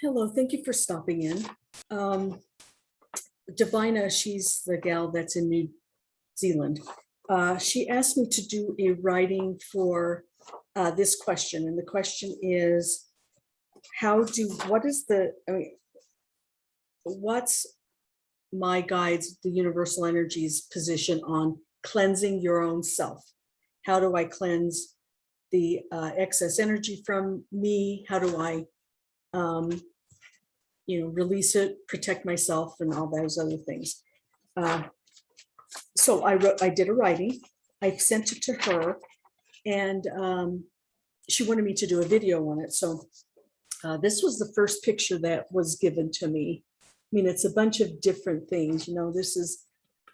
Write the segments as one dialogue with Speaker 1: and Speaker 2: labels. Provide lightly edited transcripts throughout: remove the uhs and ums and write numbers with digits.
Speaker 1: Hello, thank you for stopping in. Um, Divina, she's the gal that's in New Zealand. She asked me to do a writing for this question, and the question is, what's my guides, the universal energies position on cleansing your own self? How do I cleanse the excess energy from me? How do I release it, protect myself, and all those other things. So I did a writing. I sent it to her, and she wanted me to do a video on it. So this was the first picture that was given to me. I mean, it's a bunch of different things. This is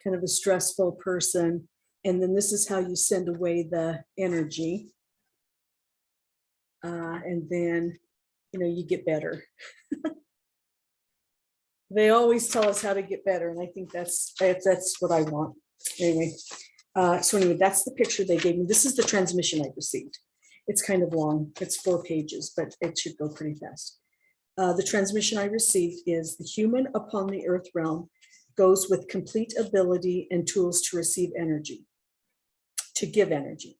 Speaker 1: kind of a stressful person, and then this is how you send away the energy, and then you get better. They always tell us how to get better, and I think that's what I want. Anyway, that's the picture they gave me. This is the transmission I received. It's kind of long. It's 4 pages, but it should go pretty fast. The transmission I received is: the human upon the earth realm goes with complete ability and tools to receive energy, to give energy.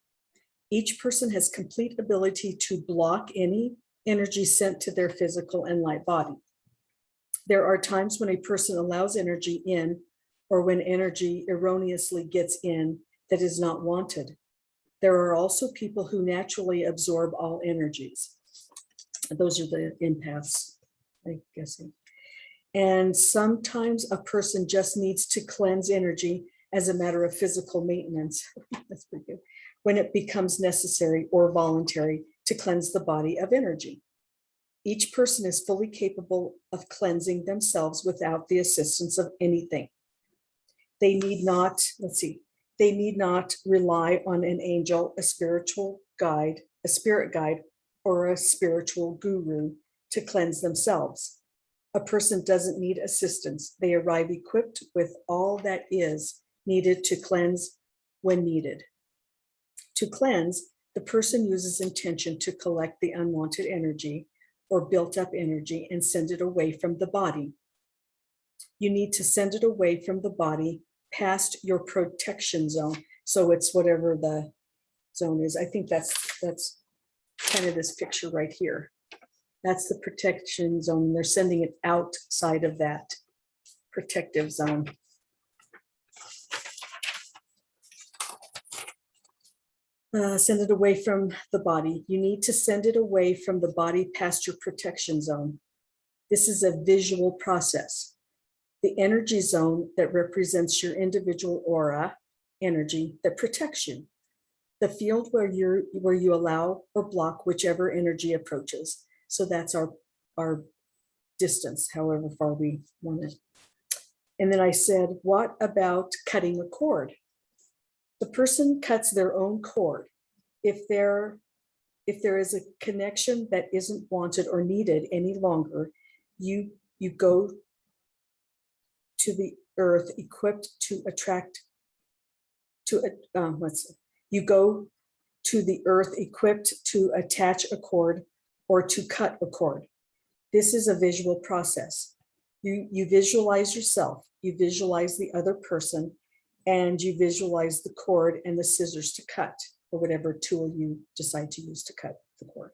Speaker 1: Each person has complete ability to block any energy sent to their physical and light body. There are times when a person allows energy in, or when energy erroneously gets in that is not wanted. There are also people who naturally absorb all energies. Those are the empaths, I'm guessing. And sometimes a person just needs to cleanse energy as a matter of physical maintenance. That's pretty good. When it becomes necessary or voluntary to cleanse the body of energy. Each person is fully capable of cleansing themselves without the assistance of anything. They need not rely on an angel, a spiritual guide, a spirit guide, or a spiritual guru to cleanse themselves. A person doesn't need assistance. They arrive equipped with all that is needed to cleanse when needed. To cleanse, the person uses intention to collect the unwanted energy or built up energy and send it away from the body. You need to send it away from the body past your protection zone. So it's whatever the zone is. I think that's kind of this picture right here. That's the protection zone. They're sending it outside of that protective zone. Send it away from the body. You need to send it away from the body past your protection zone. This is a visual process. The energy zone that represents your individual aura energy that protects you. The field where you allow or block whichever energy approaches. So that's our distance, however far we want it. And then I said, what about cutting a cord? The person cuts their own cord. If there is a connection that isn't wanted or needed any longer, you go to the earth equipped to attract you go to the earth equipped to attach a cord or to cut a cord. This is a visual process. You visualize yourself, you visualize the other person, and you visualize the cord and the scissors to cut, or whatever tool you decide to use to cut the cord.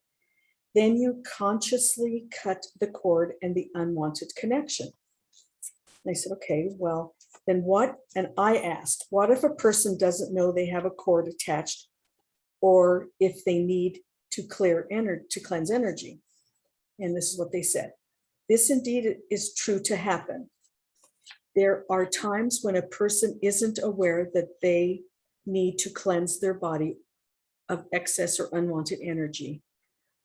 Speaker 1: Then you consciously cut the cord and the unwanted connection. And I said, okay, well, then what? And I asked, what if a person doesn't know they have a cord attached, or if they need to cleanse energy? And this is what they said. This indeed is true to happen. There are times when a person isn't aware that they need to cleanse their body of excess or unwanted energy,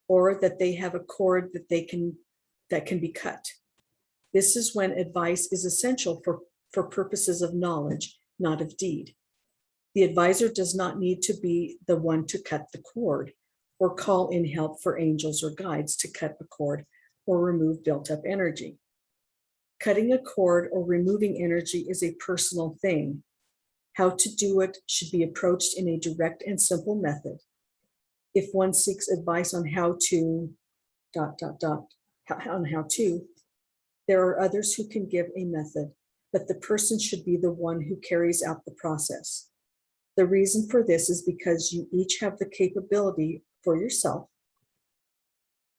Speaker 1: or that they have a cord that can be cut. This is when advice is essential for purposes of knowledge, not of deed. The advisor does not need to be the one to cut the cord or call in help for angels or guides to cut a cord or remove built up energy. Cutting a cord or removing energy is a personal thing. How to do it should be approached in a direct and simple method. If one seeks advice on how on how to. There are others who can give a method, but the person should be the one who carries out the process. The reason for this is because you each have the capability for yourself.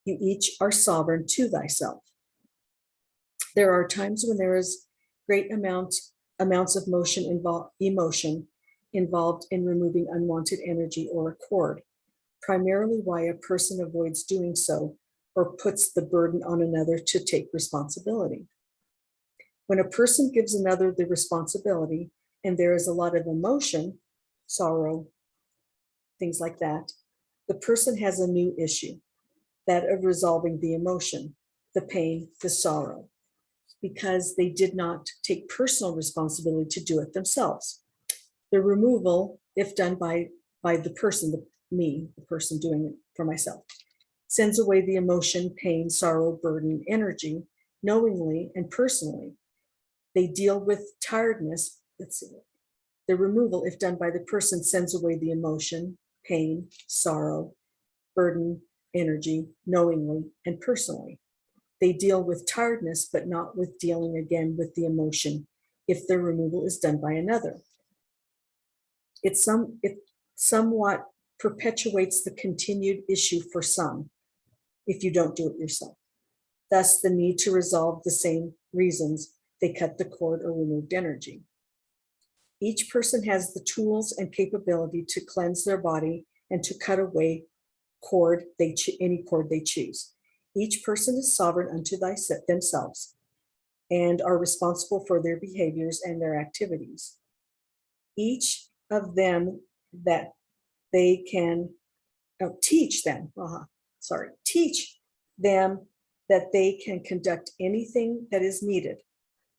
Speaker 1: You each are sovereign to thyself. There are times when there is great amounts of emotion involved in removing unwanted energy or a cord, primarily why a person avoids doing so or puts the burden on another to take responsibility. When a person gives another the responsibility and there is a lot of emotion, sorrow, things like that, the person has a new issue, that of resolving the emotion, the pain, the sorrow, because they did not take personal responsibility to do it themselves. The removal, if done by the person, the person doing it for myself, sends away the emotion, pain, sorrow, burden, energy, knowingly and personally. They deal with tiredness. Let's see. The removal, if done by the person, sends away the emotion, pain, sorrow, burden, energy, knowingly and personally. They deal with tiredness, but not with dealing again with the emotion if the removal is done by another. It somewhat perpetuates the continued issue for some if you don't do it yourself. Thus, the need to resolve the same reasons they cut the cord or removed energy. Each person has the tools and capability to cleanse their body and to cut away any cord they choose. Each person is sovereign unto themselves and are responsible for their behaviors and their activities. Each of them that they can teach them that they can conduct anything that is needed.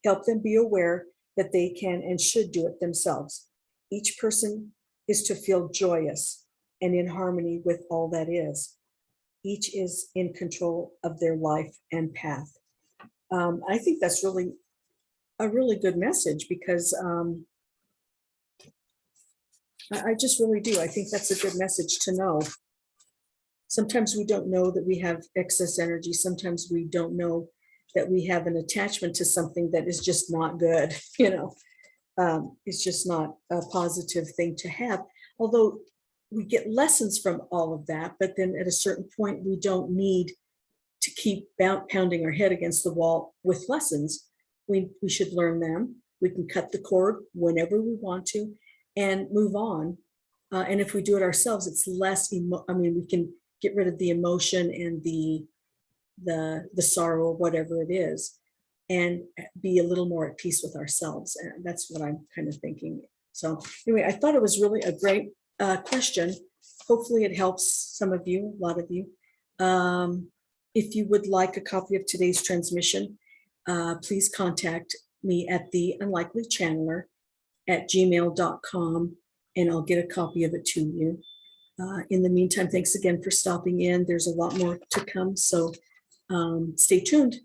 Speaker 1: Help them be aware that they can and should do it themselves. Each person is to feel joyous and in harmony with all that is. Each is in control of their life and path. I think that's really a really good message because I just really do. I think that's a good message to know. Sometimes we don't know that we have excess energy. Sometimes we don't know that we have an attachment to something that is just not good. It's just not a positive thing to have. Although we get lessons from all of that, but then at a certain point, we don't need to keep pounding our head against the wall with lessons. We should learn them. We can cut the cord whenever we want to and move on. And if we do it ourselves, it's less, we can get rid of the emotion and the sorrow, or whatever it is, and be a little more at peace with ourselves. And that's what I'm kind of thinking. So anyway, I thought it was really a great question. Hopefully it helps some of you, a lot of you. If you would like a copy of today's transmission, please contact me at theunlikelychanneler@gmail.com, and I'll get a copy of it to you. In the meantime, thanks again for stopping in. There's a lot more to come, so stay tuned.